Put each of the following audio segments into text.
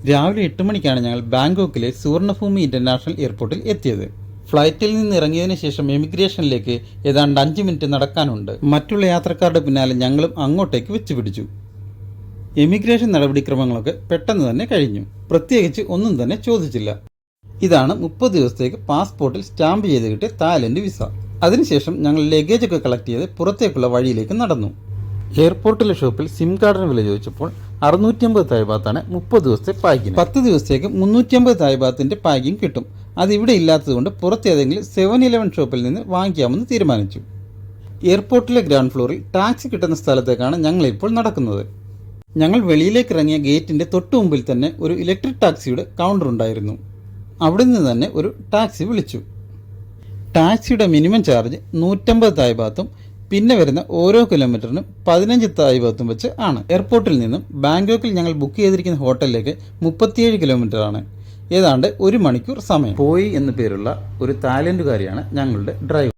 രാവിലെ 8 മണിക്കാണ് ഞങ്ങൾ ബാങ്കോക്കിലെ സുവർണഭൂമി ഇൻ്റർനാഷണൽ എയർപോർട്ടിൽ എത്തിയത്. ഫ്ലൈറ്റിൽ നിന്ന് ഇറങ്ങിയതിന് ശേഷം എമിഗ്രേഷനിലേക്ക് ഏതാണ്ട് 5 മിനിറ്റ് നടക്കാനുണ്ട്. മറ്റുള്ള യാത്രക്കാരുടെ പിന്നാലെ ഞങ്ങളും അങ്ങോട്ടേക്ക് വെച്ചുപിടിച്ചു. എമിഗ്രേഷൻ നടപടിക്രമങ്ങളൊക്കെ പെട്ടെന്ന് തന്നെ കഴിഞ്ഞു. പ്രത്യേകിച്ച് ഒന്നും തന്നെ ചോദിച്ചില്ല. ഇതാണ് 30 ദിവസത്തേക്ക് പാസ്പോർട്ടിൽ സ്റ്റാമ്പ് ചെയ്ത് കിട്ടിയ തായ്ലൻഡ് വിസ. അതിനുശേഷം ഞങ്ങൾ ലഗേജൊക്കെ കളക്ട് ചെയ്ത് പുറത്തേക്കുള്ള വഴിയിലേക്ക് നടന്നു. എയർപോർട്ടിലെ ഷോപ്പിൽ സിം കാർഡിന് വില ചോദിച്ചപ്പോൾ 650 തായ് ബാത്താണ് 30 ദിവസത്തെ പാക്കിങ്. 10 ദിവസത്തേക്ക് 350 തായ് ബാത്തിൻ്റെ പാക്കിങ് കിട്ടും. അതിവിടെ ഇല്ലാത്തതുകൊണ്ട് പുറത്തേതെങ്കിലും 7-Eleven ഷോപ്പിൽ നിന്ന് വാങ്ങിക്കാമെന്ന് തീരുമാനിച്ചു. എയർപോർട്ടിലെ ഗ്രൗണ്ട് ഫ്ലോറിൽ ടാക്സി കിട്ടുന്ന സ്ഥലത്തേക്കാണ് ഞങ്ങളിപ്പോൾ നടക്കുന്നത്. ഞങ്ങൾ വെളിയിലേക്ക് ഇറങ്ങിയ ഗേറ്റിൻ്റെ തൊട്ടു മുമ്പിൽ തന്നെ ഒരു ഇലക്ട്രിക് ടാക്സിയുടെ കൗണ്ടർ ഉണ്ടായിരുന്നു. അവിടെ നിന്ന് തന്നെ ഒരു ടാക്സി വിളിച്ചു. ടാക്സിയുടെ മിനിമം ചാർജ് 150 തായ് ബാത്തും പിന്നെ വരുന്ന ഓരോ കിലോമീറ്ററിനും 15 തായ് ബാത്തും വെച്ച് ആണ്. എയർപോർട്ടിൽ നിന്നും ബാങ്കോക്കിൽ ഞങ്ങൾ ബുക്ക് ചെയ്തിരിക്കുന്ന ഹോട്ടലിലേക്ക് 37 കിലോമീറ്ററാണ്. ഏതാണ്ട് 1 മണിക്കൂർ സമയം. പോയി എന്നു പേരുള്ള ഒരു തായ്ലൻഡുകാരിയാണ് ഞങ്ങളുടെ ഡ്രൈവർ.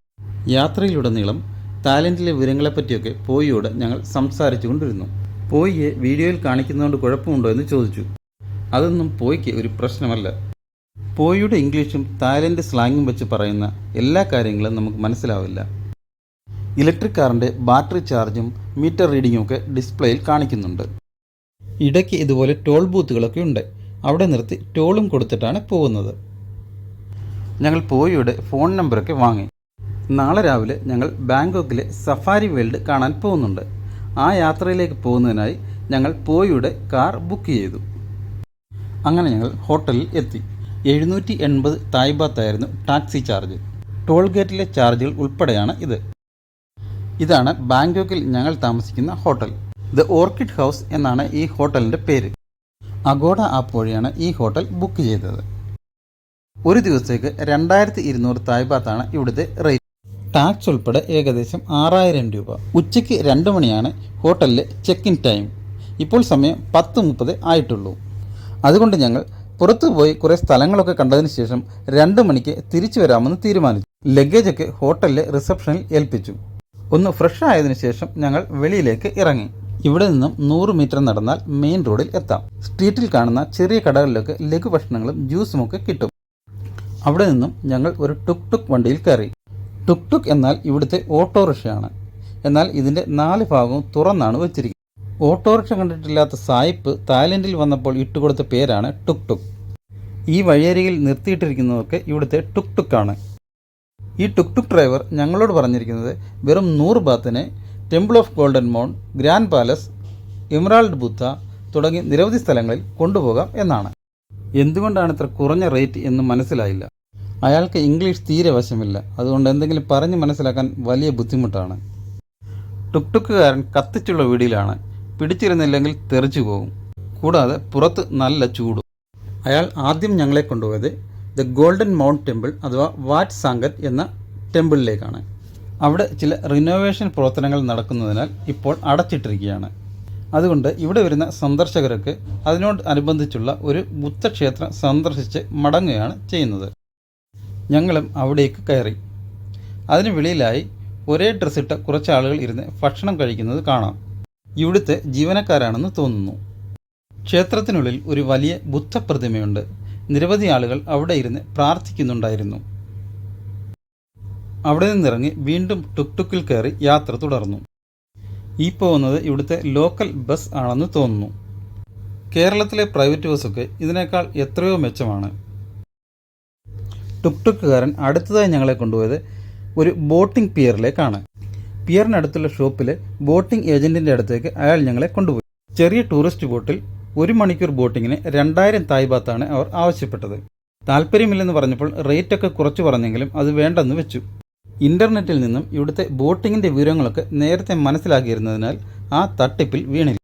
യാത്രയിലുടനീളം തായ്ലൻഡിലെ വിവരങ്ങളെപ്പറ്റിയൊക്കെ പോയിയോട് ഞങ്ങൾ സംസാരിച്ചു കൊണ്ടിരുന്നു. പോയിയെ വീഡിയോയിൽ കാണിക്കുന്നതുകൊണ്ട് കുഴപ്പമുണ്ടോ എന്ന് ചോദിച്ചു. അതൊന്നും പോയിക്ക് ഒരു പ്രശ്നമല്ല. പോയിയുടെ ഇംഗ്ലീഷും തായ്ലൻഡ് സ്ലാങ്ങും വെച്ച് പറയുന്ന എല്ലാ കാര്യങ്ങളും നമുക്ക് മനസ്സിലാവില്ല. ഇലക്ട്രിക് കാറിൻ്റെ ബാറ്ററി ചാർജും മീറ്റർ റീഡിങ്ങും ഒക്കെ ഡിസ്പ്ലേയിൽ കാണിക്കുന്നുണ്ട്. ഇടയ്ക്ക് ഇതുപോലെ ടോൾ ബൂത്തുകളൊക്കെ ഉണ്ട്. അവിടെ നിർത്തി ടോളും കൊടുത്തിട്ടാണ് പോകുന്നത്. ഞങ്ങൾ പോയിയുടെ ഫോൺ നമ്പറൊക്കെ വാങ്ങി. നാളെ രാവിലെ ഞങ്ങൾ ബാങ്കോക്കിലെ സഫാരി വേൾഡ് കാണാൻ പോകുന്നുണ്ട്. ആ യാത്രയിലേക്ക് പോകുന്നതിനായി ഞങ്ങൾ പോയിയുടെ കാർ ബുക്ക് ചെയ്തു. അങ്ങനെ ഞങ്ങൾ ഹോട്ടലിൽ എത്തി. 780 തായ് ബാത്തായിരുന്നു ടാക്സി ചാർജ്. ടോൾ ഗേറ്റിലെ ചാർജുകൾ ഉൾപ്പെടെയാണ് ഇത്. ഇതാണ് ബാങ്കോക്കിൽ ഞങ്ങൾ താമസിക്കുന്ന ഹോട്ടൽ. ദ ഓർക്കിഡ് ഹൗസ് എന്നാണ് ഈ ഹോട്ടലിൻ്റെ പേര്. അഗോഡ ആപ്പ് വഴിയാണ് ഈ ഹോട്ടൽ ബുക്ക് ചെയ്തത്. ഒരു ദിവസത്തേക്ക് 2200 തായ് ബാത്താണ് ഇവിടുത്തെ റേറ്റ്. ടാക്സ് ഉൾപ്പെടെ ഏകദേശം 6000 രൂപ. ഉച്ചയ്ക്ക് 2 മണിയാണ് ഹോട്ടലിലെ ചെക്ക് ഇൻ ടൈം. ഇപ്പോൾ സമയം 10:30 ആയിട്ടുള്ളൂ. അതുകൊണ്ട് ഞങ്ങൾ പുറത്തു പോയി കുറേ സ്ഥലങ്ങളൊക്കെ കണ്ടതിന് ശേഷം 2 മണിക്ക് തിരിച്ചു വരാമെന്ന് തീരുമാനിച്ചു. ലഗേജൊക്കെ ഹോട്ടലിലെ റിസപ്ഷനിൽ ഏൽപ്പിച്ചു. ഒന്ന് ഫ്രഷ് ആയതിനു ശേഷം ഞങ്ങൾ വെളിയിലേക്ക് ഇറങ്ങി. ഇവിടെ നിന്നും 100 മീറ്റർ നടന്നാൽ മെയിൻ റോഡിൽ എത്താം. സ്ട്രീറ്റിൽ കാണുന്ന ചെറിയ കടകളിലൊക്കെ ലഘുഭക്ഷണങ്ങളും ജ്യൂസുമൊക്കെ കിട്ടും. അവിടെ നിന്നും ഞങ്ങൾ ഒരു ടുക് ടുക് വണ്ടിയിൽ കയറി. ടുക് ടുക് എന്നാൽ ഇവിടുത്തെ ഓട്ടോറിക്ഷയാണ്. എന്നാൽ ഇതിൻ്റെ 4 ഭാഗവും തുറന്നാണ് വെച്ചിരിക്കുന്നത്. ഓട്ടോറിക്ഷ കണ്ടിട്ടില്ലാത്ത സായിപ്പ് തായ്ലൻഡിൽ വന്നപ്പോൾ ഇട്ടുകൊടുത്ത പേരാണ് ടുക് ടുക്. ഈ വഴിയരികിൽ നിർത്തിയിട്ടിരിക്കുന്നതൊക്കെ ഇവിടുത്തെ ടുക് ടുക്കാണ്. ഈ ടുക് ടുക് ഡ്രൈവർ ഞങ്ങളോട് പറഞ്ഞിരിക്കുന്നത് വെറും 100 ബാത്തിന് temple of golden mount, grand palace, emerald Buddha തുടങ്ങി നിരവധി സ്ഥലങ്ങളിൽ കൊണ്ടുപോകാം എന്നാണ്. എന്തുകൊണ്ടാണ് ഇത്ര കുറഞ്ഞ റേറ്റ് എന്ന് മനസ്സിലായില്ല. അയാൾക്ക് ഇംഗ്ലീഷ് തീരെ വശമില്ല. അതുകൊണ്ട് എന്തെങ്കിലും പറഞ്ഞ് മനസ്സിലാക്കാൻ വലിയ ബുദ്ധിമുട്ടാണ്. ടുക് ടുക്കുകാരൻ കത്തിച്ചുള്ള വീടിലാണ്. പിടിച്ചിരുന്നില്ലെങ്കിൽ തെറിച്ചു പോകും. കൂടാതെ പുറത്ത് നല്ല ചൂടും. അയാൾ ആദ്യം ഞങ്ങളെ കൊണ്ടുപോയത് ദ ഗോൾഡൻ മൗണ്ട് ടെമ്പിൾ അഥവാ വാറ്റ് സാങ്കറ്റ് എന്ന ടെമ്പിളിലേക്കാണ്. അവിടെ ചില റിനോവേഷൻ പ്രവർത്തനങ്ങൾ നടക്കുന്നതിനാൽ ഇപ്പോൾ അടച്ചിട്ടിരിക്കുകയാണ്. അതുകൊണ്ട് ഇവിടെ വരുന്ന സന്ദർശകർക്ക് അതിനോട് അനുബന്ധിച്ചുള്ള ഒരു ബുദ്ധക്ഷേത്രം സന്ദർശിച്ച് മടങ്ങുകയാണ് ചെയ്യുന്നത്. ഞങ്ങളും അവിടേക്ക് കയറി. അതിന് വെളിയിലായി ഒരേ ഡ്രസ്സിട്ട കുറച്ച് ആളുകൾ ഇരുന്ന് ഭക്ഷണം കഴിക്കുന്നത് കാണാം. ഇവിടുത്തെ ജീവനക്കാരാണെന്ന് തോന്നുന്നു. ക്ഷേത്രത്തിനുള്ളിൽ ഒരു വലിയ ബുദ്ധപ്രതിമയുണ്ട്. നിരവധി ആളുകൾ അവിടെ ഇരുന്ന് പ്രാർത്ഥിക്കുന്നുണ്ടായിരുന്നു. അവിടെ നിന്നിറങ്ങി വീണ്ടും ടുക് ടുക്കിൽ കയറി യാത്ര തുടർന്നു. ഈ പോകുന്നത് ഇവിടുത്തെ ലോക്കൽ ബസ് ആണെന്ന് തോന്നുന്നു. കേരളത്തിലെ പ്രൈവറ്റ് ബസ്സൊക്കെ ഇതിനേക്കാൾ എത്രയോ മെച്ചമാണ്. ടുക് ടുക്കുകാരൻ അടുത്തതായി ഞങ്ങളെ കൊണ്ടുപോയത് ഒരു ബോട്ടിംഗ് പിയറിലേക്കാണ്. പിയറിനടുത്തുള്ള ഷോപ്പിലെ ബോട്ടിംഗ് ഏജൻറ്റിൻ്റെ അടുത്തേക്ക് അയാൾ ഞങ്ങളെ കൊണ്ടുപോയി. ചെറിയ ടൂറിസ്റ്റ് ബോട്ടിൽ 1 മണിക്കൂർ ബോട്ടിങ്ങിന് 2000 തായ് ബാത്താണ് അവർ ആവശ്യപ്പെട്ടത്. താല്പര്യമില്ലെന്ന് പറഞ്ഞപ്പോൾ റേറ്റൊക്കെ കുറച്ച് പറഞ്ഞെങ്കിലും അത് വേണ്ടെന്ന് വെച്ചു. ഇൻ്റർനെറ്റിൽ നിന്നും ഇവിടുത്തെ ബോട്ടിങ്ങിൻ്റെ വിവരങ്ങളൊക്കെ നേരത്തെ മനസ്സിലാക്കിയിരുന്നതിനാൽ ആ തട്ടിപ്പിൽ വീണില്ല.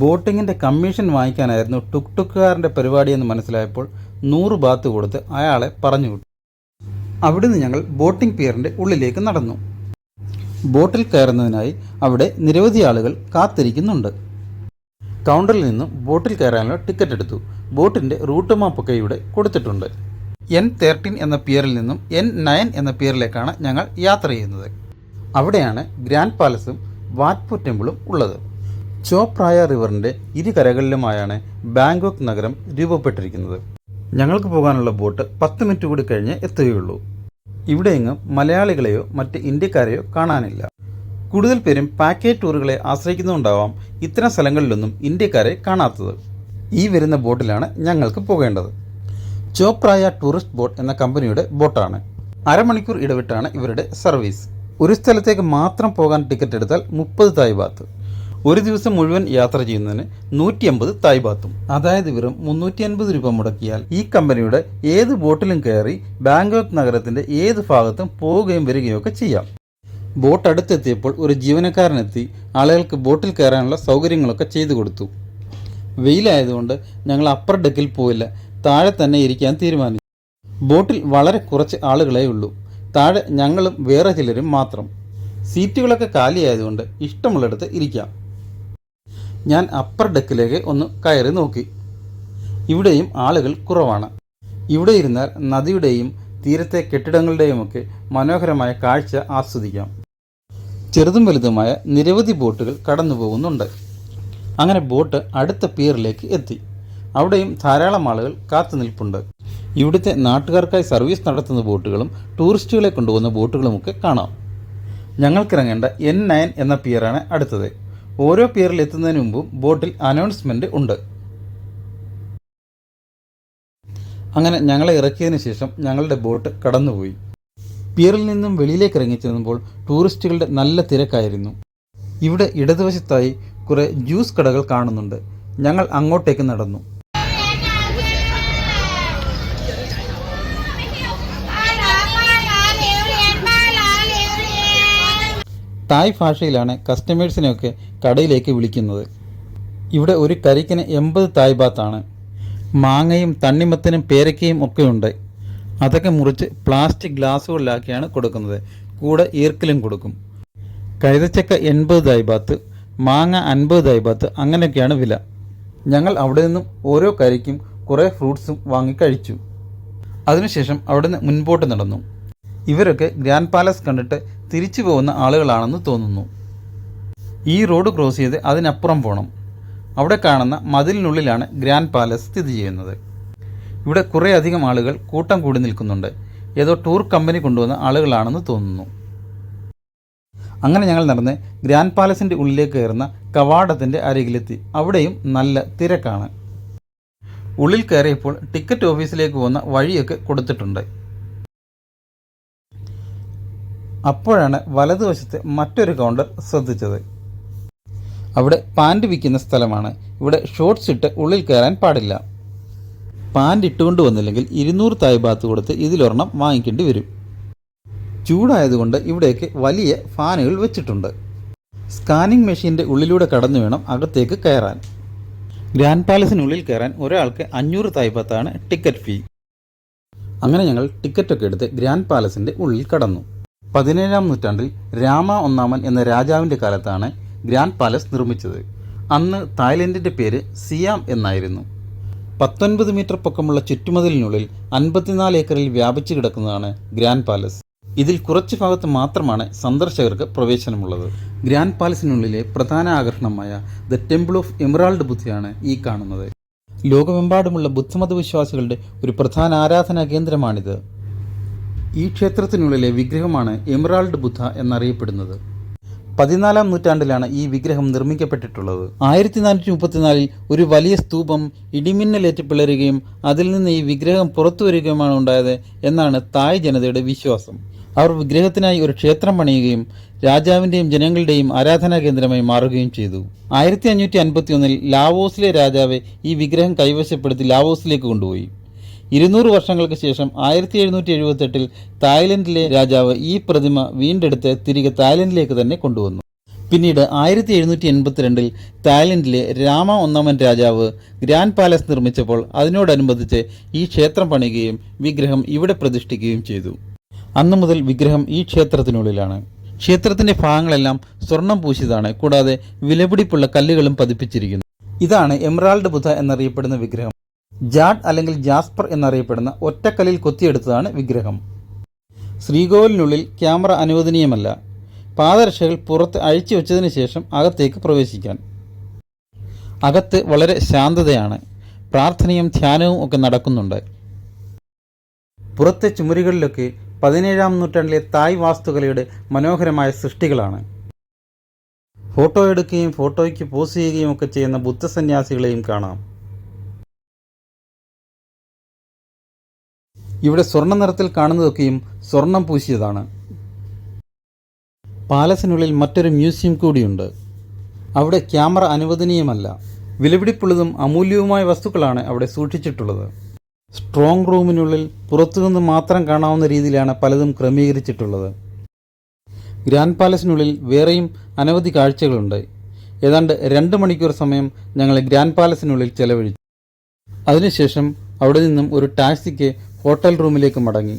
ബോട്ടിങ്ങിൻ്റെ കമ്മീഷൻ വാങ്ങിക്കാനായിരുന്നു ടുക് ടുക്കുകാരൻ്റെ പരിപാടിയെന്ന് മനസ്സിലായപ്പോൾ 100 ബാത്ത് കൊടുത്ത് അയാളെ പറഞ്ഞുവിട്ടു. അവിടുന്ന് ഞങ്ങൾ ബോട്ടിംഗ് പിയറിൻ്റെ ഉള്ളിലേക്ക് നടന്നു. ബോട്ടിൽ കയറുന്നതിനായി അവിടെ നിരവധി ആളുകൾ കാത്തിരിക്കുന്നുണ്ട്. കൗണ്ടറിൽ നിന്നും ബോട്ടിൽ കയറാനുള്ള ടിക്കറ്റ് എടുത്തു. ബോട്ടിൻ്റെ റൂട്ട് മാപ്പൊക്കെ ഇവിടെ കൊടുത്തിട്ടുണ്ട്. N13 എന്ന പിയറിൽ നിന്നും N9 എന്ന പിയറിലേക്കാണ് ഞങ്ങൾ യാത്ര ചെയ്യുന്നത്. അവിടെയാണ് ഗ്രാൻഡ് പാലസും വാറ്റ് ടെമ്പിളും ഉള്ളത്. ചോപ്രായ റിവറിൻ്റെ ഇരുകരകളിലുമായാണ് ബാങ്കോക്ക് നഗരം രൂപപ്പെട്ടിരിക്കുന്നത്. ഞങ്ങൾക്ക് പോകാനുള്ള ബോട്ട് 10 മിനിറ്റ് കൂടി കഴിഞ്ഞ് എത്തുകയുള്ളൂ. ഇവിടെയെങ്ങും മലയാളികളെയോ മറ്റ് ഇന്ത്യക്കാരെയോ കാണാനില്ല. കൂടുതൽ പേരും പാക്കേജ് ടൂറുകളെ ആശ്രയിക്കുന്നുണ്ടാവാം ഇത്തരം സ്ഥലങ്ങളിലൊന്നും ഇന്ത്യക്കാരെ കാണാത്തത്. ഈ വരുന്ന ബോട്ടിലാണ് ഞങ്ങൾക്ക് പോകേണ്ടത്. ചോപ്രായ ടൂറിസ്റ്റ് ബോട്ട് എന്ന കമ്പനിയുടെ ബോട്ടാണ്. അരമണിക്കൂർ ഇടവിട്ടാണ് ഇവരുടെ സർവീസ്. ഒരു സ്ഥലത്തേക്ക് മാത്രം പോകാൻ ടിക്കറ്റ് എടുത്താൽ 30 തായ് ബാത്ത്. ഒരു ദിവസം മുഴുവൻ യാത്ര ചെയ്യുന്നതിന് 150 തായ് ബാത്തും, അതായത് വെറും 350 രൂപ മുടക്കിയാൽ ഈ കമ്പനിയുടെ ഏത് ബോട്ടിലും കയറി ബാങ്കോക്ക് നഗരത്തിൻ്റെ ഏത് ഭാഗത്തും പോവുകയും വരികയും ഒക്കെ ചെയ്യാം. ബോട്ട് അടുത്തെത്തിയപ്പോൾ ഒരു ജീവനക്കാരനെത്തി ആളുകൾക്ക് ബോട്ടിൽ കയറാനുള്ള സൗകര്യങ്ങളൊക്കെ ചെയ്തു കൊടുത്തു. വെയിലായതുകൊണ്ട് ഞങ്ങൾ അപ്പർ ഡെക്കിൽ പോയില്ല, താഴെ തന്നെ ഇരിക്കാൻ തീരുമാനിച്ചു. ബോട്ടിൽ വളരെ കുറച്ച് ആളുകളേ ഉള്ളൂ. താഴെ ഞങ്ങളും വേറെ ചിലരും മാത്രം. സീറ്റുകളൊക്കെ കാലിയായതുകൊണ്ട് ഇഷ്ടമുള്ളിടത്ത് ഇരിക്കാം. ഞാൻ അപ്പർ ഡെക്കിലേക്ക് ഒന്ന് കയറി നോക്കി. ഇവിടെയും ആളുകൾ കുറവാണ്. ഇവിടെ ഇരുന്നാൽ നദിയുടെയും തീരത്തെ കെട്ടിടങ്ങളുടെയുമൊക്കെ മനോഹരമായ കാഴ്ച ആസ്വദിക്കാം. ചെറുതും വലുതുമായ നിരവധി ബോട്ടുകൾ കടന്നു പോകുന്നുണ്ട്. അങ്ങനെ ബോട്ട് അടുത്ത പിയറിലേക്ക് എത്തി. അവിടെയും ധാരാളം ആളുകൾ കാത്തു നിൽപ്പുണ്ട്. ഇവിടുത്തെ നാട്ടുകാർക്കായി സർവീസ് നടത്തുന്ന ബോട്ടുകളും ടൂറിസ്റ്റുകളെ കൊണ്ടുപോകുന്ന ബോട്ടുകളുമൊക്കെ കാണാം. ഞങ്ങൾക്കിറങ്ങേണ്ട N9 എന്ന പിയറാണ് അടുത്തത്. ഓരോ പിയറിൽ എത്തുന്നതിന് മുമ്പും ബോട്ടിൽ അനൗൺസ്മെൻറ്റ് ഉണ്ട്. അങ്ങനെ ഞങ്ങളെ ഇറക്കിയതിന് ശേഷം ഞങ്ങളുടെ ബോട്ട് കടന്നുപോയി. പിയറിൽ നിന്നും വെളിയിലേക്ക് ഇറങ്ങിച്ചെന്നുമ്പോൾ ടൂറിസ്റ്റുകളുടെ നല്ല തിരക്കായിരുന്നു. ഇവിടെ ഇടതുവശത്തായി കുറേ ജ്യൂസ് കടകൾ കാണുന്നുണ്ട്. ഞങ്ങൾ അങ്ങോട്ടേക്ക് നടന്നു. തായ് ഭാഷയിലാണ് കസ്റ്റമേഴ്സിനെയൊക്കെ കടയിലേക്ക് വിളിക്കുന്നത്. ഇവിടെ ഒരു കരിക്കിന് 80 തായ് ബാത്താണ്. മാങ്ങയും തണ്ണിമത്തനും പേരയ്ക്കയും ഒക്കെയുണ്ട്. അതൊക്കെ മുറിച്ച് പ്ലാസ്റ്റിക് ഗ്ലാസുകളിലാക്കിയാണ് കൊടുക്കുന്നത്. കൂടെ ഈർക്കിലും കൊടുക്കും. കൈതച്ചക്ക 80 തായ് ബാത്ത്, മാങ്ങ 50 തായ് ബാത്ത്, അങ്ങനെയൊക്കെയാണ് വില. ഞങ്ങൾ അവിടെ നിന്നും ഓരോ കരിക്കും കുറേ ഫ്രൂട്ട്സും വാങ്ങി കഴിച്ചു. അതിനുശേഷം അവിടെ നിന്ന് മുൻപോട്ട് നടന്നു. ഇവരൊക്കെ ഗ്രാൻഡ് പാലസ് കണ്ടിട്ട് തിരിച്ചു പോകുന്ന ആളുകളാണെന്ന് തോന്നുന്നു. ഈ റോഡ് ക്രോസ് ചെയ്ത് അതിനപ്പുറം പോകണം. അവിടെ കാണുന്ന മതിലിനുള്ളിലാണ് ഗ്രാൻഡ് പാലസ് സ്ഥിതി ചെയ്യുന്നത്. ഇവിടെ കുറേ അധികം ആളുകൾ കൂട്ടം കൂടി നിൽക്കുന്നുണ്ട്. ഏതോ ടൂർ കമ്പനി കൊണ്ടുവന്ന ആളുകളാണെന്ന് തോന്നുന്നു. അങ്ങനെ ഞങ്ങൾ നടന്ന് ഗ്രാൻഡ് പാലസിൻ്റെ ഉള്ളിലേക്ക് കയറുന്ന കവാടത്തിൻ്റെ അരികിലെത്തി. അവിടെയും നല്ല തിരക്കാണ്. ഉള്ളിൽ കയറിയപ്പോൾ ടിക്കറ്റ് ഓഫീസിലേക്ക് പോകുന്ന വഴിയൊക്കെ കൊടുത്തിട്ടുണ്ട്. അപ്പോഴാണ് വലതുവശത്ത് മറ്റൊരു കൗണ്ടർ ശ്രദ്ധിച്ചത്. അവിടെ പാൻറ് വിൽക്കുന്ന സ്ഥലമാണ്. ഇവിടെ ഷോർട്ട്സ് ഇട്ട് ഉള്ളിൽ കയറാൻ പാടില്ല. പാൻറ് ഇട്ടുകൊണ്ട് വന്നില്ലെങ്കിൽ 200 തായ് ബാത്ത് കൊടുത്ത് ഇതിലൊരെണ്ണം വാങ്ങിക്കേണ്ടി വരും. ചൂടായതുകൊണ്ട് ഇവിടേക്ക് വലിയ ഫാനുകൾ വെച്ചിട്ടുണ്ട്. സ്കാനിംഗ് മെഷീൻ്റെ ഉള്ളിലൂടെ കടന്നു വേണം അകത്തേക്ക് കയറാൻ. ഗ്രാൻഡ് പാലസിനുള്ളിൽ കയറാൻ ഒരാൾക്ക് 500 തായ് ബാത്താണ് ടിക്കറ്റ് ഫീ. അങ്ങനെ ഞങ്ങൾ ടിക്കറ്റൊക്കെ എടുത്ത് ഗ്രാൻഡ് പാലസിൻ്റെ ഉള്ളിൽ കടന്നു. 17-ാം നൂറ്റാണ്ടിൽ രാമ ഒന്നാമൻ എന്ന രാജാവിൻ്റെ കാലത്താണ് ഗ്രാൻഡ് പാലസ് നിർമ്മിച്ചത്. അന്ന് തായ്ലൻഡിൻ്റെ പേര് സിയാം എന്നായിരുന്നു. 19 മീറ്റർ പൊക്കമുള്ള ചുറ്റുമതിലിനുള്ളിൽ 54 ഏക്കറിൽ വ്യാപിച്ചു കിടക്കുന്നതാണ് ഗ്രാൻഡ് പാലസ്. ഇതിൽ കുറച്ച് ഭാഗത്ത് മാത്രമാണ് സന്ദർശകർക്ക് പ്രവേശനമുള്ളത്. ഗ്രാൻഡ് പാലസിനുള്ളിലെ പ്രധാന ആകർഷണമായ ദ ടെമ്പിൾ ഓഫ് എമറാൾഡ് ബുദ്ധയാണ് ഈ കാണുന്നത്. ലോകമെമ്പാടുമുള്ള ബുദ്ധമത വിശ്വാസികളുടെ ഒരു പ്രധാന ആരാധനാ കേന്ദ്രമാണിത്. ഈ ക്ഷേത്രത്തിനുള്ളിലെ വിഗ്രഹമാണ് എമറാൾഡ് ബുദ്ധ എന്നറിയപ്പെടുന്നത്. 14-ാം നൂറ്റാണ്ടിലാണ് ഈ വിഗ്രഹം നിർമ്മിക്കപ്പെട്ടിട്ടുള്ളത്. 1434-ൽ ഒരു വലിയ സ്തൂപം ഇടിമിന്നലേറ്റ് പിളരുകയും അതിൽ നിന്ന് ഈ വിഗ്രഹം പുറത്തു വരികയുമാണ് ഉണ്ടായത് എന്നാണ് തായ് ജനതയുടെ വിശ്വാസം. അവർ വിഗ്രഹത്തിനായി ഒരു ക്ഷേത്രം പണിയുകയും രാജാവിൻ്റെയും ജനങ്ങളുടെയും ആരാധനാ കേന്ദ്രമായി മാറുകയും ചെയ്തു. 1551-ൽ ലാവോസിലെ രാജാവ് ഈ വിഗ്രഹം കൈവശപ്പെടുത്തി ലാവോസിലേക്ക് കൊണ്ടുപോയി. 200 വർഷങ്ങൾക്ക് ശേഷം 1778-ൽ തായ്ലൻഡിലെ രാജാവ് ഈ പ്രതിമ വീണ്ടെടുത്ത് തിരികെ തായ്ലൻഡിലേക്ക് തന്നെ കൊണ്ടുവന്നു. പിന്നീട് 1782-ൽ തായ്ലൻഡിലെ രാമ ഒന്നാമൻ രാജാവ് ഗ്രാൻഡ് പാലസ് നിർമ്മിച്ചപ്പോൾ അതിനോടനുബന്ധിച്ച് ഈ ക്ഷേത്രം പണിയുകയും വിഗ്രഹം ഇവിടെ പ്രതിഷ്ഠിക്കുകയും ചെയ്തു. അന്നു മുതൽ വിഗ്രഹം ഈ ക്ഷേത്രത്തിനുള്ളിലാണ്. ക്ഷേത്രത്തിൻ്റെ ഭാഗങ്ങളെല്ലാം സ്വർണം പൂശിയതാണ്. കൂടാതെ വിലപിടിപ്പുള്ള കല്ലുകളും പതിപ്പിച്ചിരിക്കുന്നു. ഇതാണ് എമറാൾഡ് ബുദ്ധ എന്നറിയപ്പെടുന്ന വിഗ്രഹം. ജാഡ് അല്ലെങ്കിൽ ജാസ്പർ എന്നറിയപ്പെടുന്ന ഒറ്റക്കല്ലിൽ കൊത്തിയെടുത്തതാണ് വിഗ്രഹം. ശ്രീകോവിലിനുള്ളിൽ ക്യാമറ അനുവദനീയമല്ല. പാദരക്ഷകൾ പുറത്ത് അഴിച്ചു വെച്ചതിന് ശേഷം അകത്തേക്ക് പ്രവേശിക്കാൻ. അകത്ത് വളരെ ശാന്തതയാണ്. പ്രാർത്ഥനയും ധ്യാനവും ഒക്കെ നടക്കുന്നുണ്ട്. പുറത്തെ ചുമരുകളിലൊക്കെ 17-ാം നൂറ്റാണ്ടിലെ തായ് വാസ്തുകലയുടെ മനോഹരമായ സൃഷ്ടികളാണ്. ഫോട്ടോ എടുക്കുകയും ഫോട്ടോയ്ക്ക് പോസ് ചെയ്യുകയും ഒക്കെ ചെയ്യുന്ന ബുദ്ധസന്യാസികളെയും കാണാം. ഇവിടെ സ്വർണ്ണ നിറത്തിൽ കാണുന്നതൊക്കെയും സ്വർണം പൂശിയതാണ്. പാലസിനുള്ളിൽ മറ്റൊരു മ്യൂസിയം കൂടിയുണ്ട്. അവിടെ ക്യാമറ അനുവദനീയമല്ല. വിലപിടിപ്പുള്ളതും അമൂല്യവുമായ വസ്തുക്കളാണ് അവിടെ സൂക്ഷിച്ചിട്ടുള്ളത്. സ്ട്രോങ് റൂമിനുള്ളിൽ പുറത്തുനിന്ന് മാത്രം കാണാവുന്ന രീതിയിലാണ് പലതും ക്രമീകരിച്ചിട്ടുള്ളത്. ഗ്രാൻഡ് പാലസിനുള്ളിൽ വേറെയും അനവധി കാഴ്ചകളുണ്ട്. ഏതാണ്ട് 2 മണിക്കൂർ സമയം ഞങ്ങൾ ഗ്രാൻഡ് പാലസിനുള്ളിൽ ചെലവഴിച്ചു. അതിനുശേഷം അവിടെ നിന്നും ഒരു ടാക്സിക്ക് ഹോട്ടൽ റൂമിലേക്ക് മടങ്ങി.